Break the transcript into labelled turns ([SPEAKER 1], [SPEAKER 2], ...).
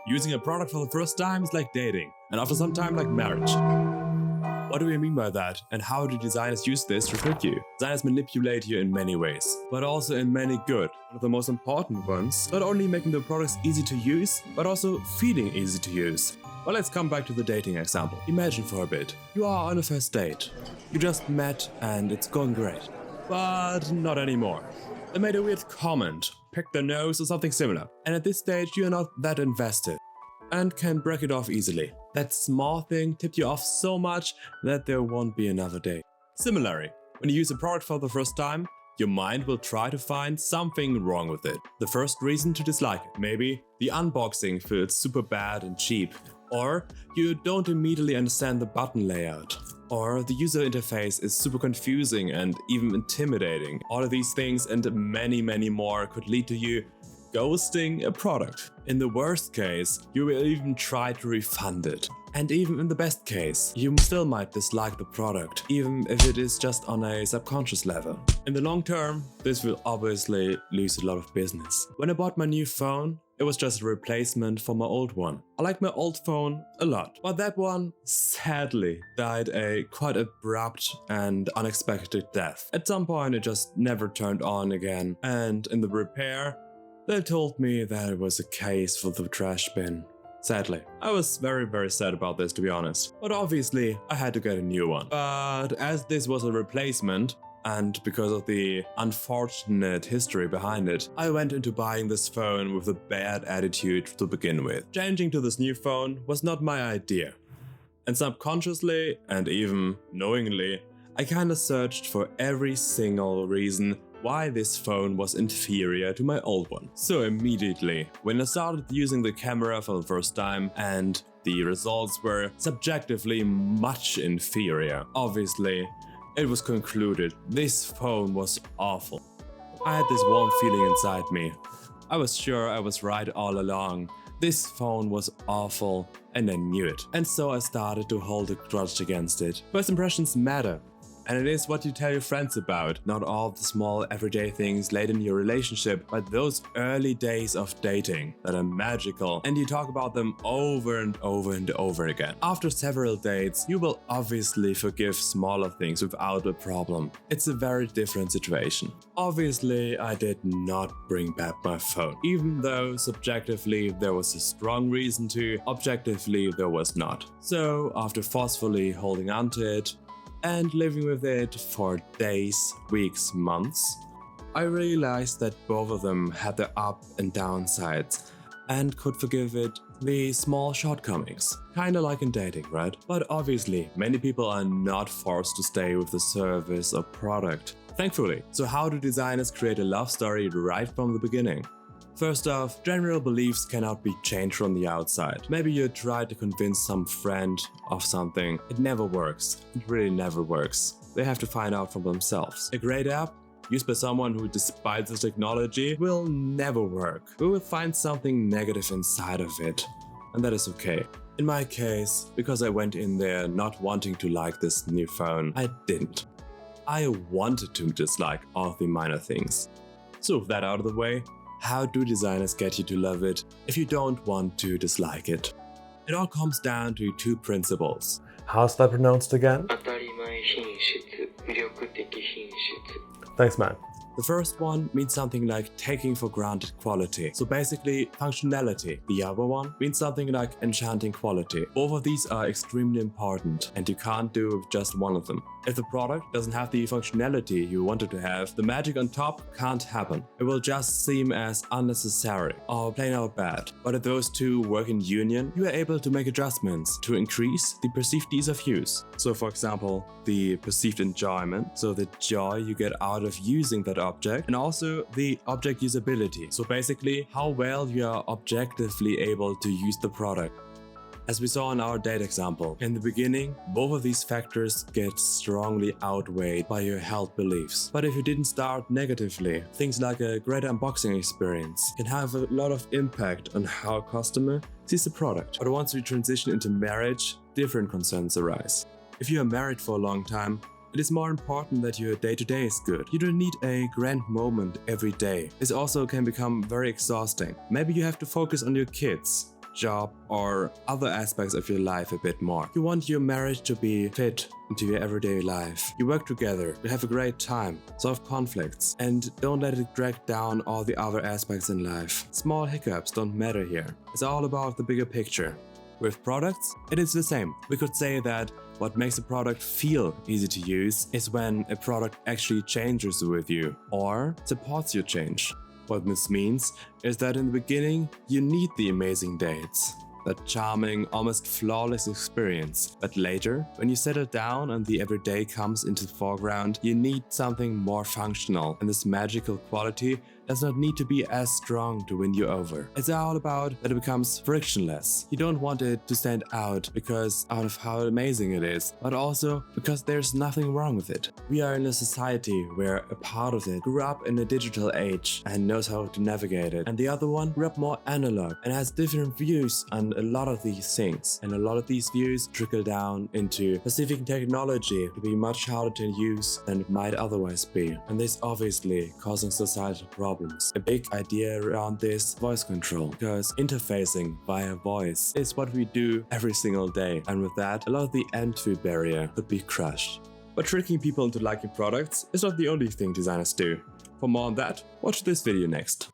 [SPEAKER 1] Using a product for the first time is like dating, and after some time like marriage. What do we mean by that, and how do designers use this to trick you? Designers manipulate you in many ways, but also in many good. One of the most important ones, not only making the products easy to use, but also feeling easy to use. Well, let's come back to the dating example. Imagine for a bit, you are on a first date. You just met and it's going great. But not anymore. They made a weird comment, picked their nose or something similar. And at this stage you are not that invested and can break it off easily. That small thing tipped you off so much that there won't be another day. Similarly, when you use a product for the first time, your mind will try to find something wrong with it. The first reason to dislike it, maybe the unboxing feels super bad and cheap, or you don't immediately understand the button layout, or the user interface is super confusing and even intimidating. All of these things and many more could lead to you ghosting a product. In the worst case, you will even try to refund it. And even in the best case, you still might dislike the product, even if it is just on a subconscious level. In the long term, this will obviously lose a lot of business. When I bought my new phone, it was just a replacement for my old one. I like my old phone a lot, but that one sadly died a quite abrupt and unexpected death. At some point it just never turned on again, and in the repair, they told me that it was a case for the trash bin. Sadly. I was very sad about this, to be honest. But obviously, I had to get a new one. But as this was a replacement, and because of the unfortunate history behind it, I went into buying this phone with a bad attitude to begin with. Changing to this new phone was not my idea. And subconsciously, and even knowingly, I kinda searched for every single reason why this phone was inferior to my old one. So immediately, when I started using the camera for the first time and the results were subjectively much inferior, obviously, it was concluded this phone was awful. I had this warm feeling inside me. I was sure I was right all along. This phone was awful and I knew it. And so I started to hold a grudge against it. First impressions matter. And it is what you tell your friends about, not all the small everyday things late in your relationship, but those early days of dating that are magical, and you talk about them over and over again. After several dates, you will obviously forgive smaller things without a problem. It's a very different situation. Obviously, I did not bring back my phone, even though subjectively there was a strong reason to, objectively there was not. So after forcefully holding onto it, and living with it for days, weeks, months, I realized that both of them had their up and down sides and could forgive it the small shortcomings. Kinda like in dating, right? But obviously, many people are not forced to stay with the service or product, thankfully. So how do designers create a love story right from the beginning? First off, general beliefs cannot be changed from the outside. Maybe you try to convince some friend of something. It never works. It really never works. They have to find out for themselves. A great app used by someone who despises technology will never work. We will find something negative inside of it. And that is okay. In my case, because I went in there not wanting to like this new phone, I didn't. I wanted to dislike all the minor things. So with that out of the way, how do designers get you to love it if you don't want to dislike it? It all comes down to two principles. How's that pronounced again?
[SPEAKER 2] Atarimae hinshitsu&Miryokuteki hinshitsu.
[SPEAKER 1] Thanks, man. The first one means something like taking for granted quality, so basically functionality. The other one means something like enchanting quality. Both of these are extremely important and you can't do just one of them. If the product doesn't have the functionality you wanted to have, the magic on top can't happen. It will just seem as unnecessary or plain out bad. But if those two work in union, you are able to make adjustments to increase the perceived ease of use. So for example, the perceived enjoyment, so the joy you get out of using that object, and also the object usability. So basically, how well you are objectively able to use the product. As we saw in our date example, in the beginning, both of these factors get strongly outweighed by your held beliefs. But if you didn't start negatively, things like a great unboxing experience can have a lot of impact on how a customer sees the product. But once we transition into marriage, different concerns arise. If you are married for a long time, it is more important that your day-to-day is good. You don't need a grand moment every day. This also can become very exhausting. Maybe you have to focus on your kids, job, or other aspects of your life a bit more. You want your marriage to be fit into your everyday life. You work together, you have a great time, solve conflicts, and don't let it drag down all the other aspects in life. Small hiccups don't matter here. It's all about the bigger picture. With products, it is the same. We could say that what makes a product feel easy to use is when a product actually changes with you or supports your change. What this means is that in the beginning, you need the amazing dates, that charming, almost flawless experience. But later, when you settle down and the everyday comes into the foreground, you need something more functional, and this magical quality does not need to be as strong to win you over. It's all about that it becomes frictionless. You don't want it to stand out because out of how amazing it is, but also because there's nothing wrong with it. We are in a society where a part of it grew up in a digital age and knows how to navigate it, and the other one grew up more analog and has different views on a lot of these things. And a lot of these views trickle down into perceiving technology to be much harder to use than it might otherwise be. And this obviously causing societal problems. A big idea around this, voice control, because interfacing via voice is what we do every single day, and with that, a lot of the entry barrier could be crushed. But tricking people into liking products is not the only thing designers do. For more on that, watch this video next.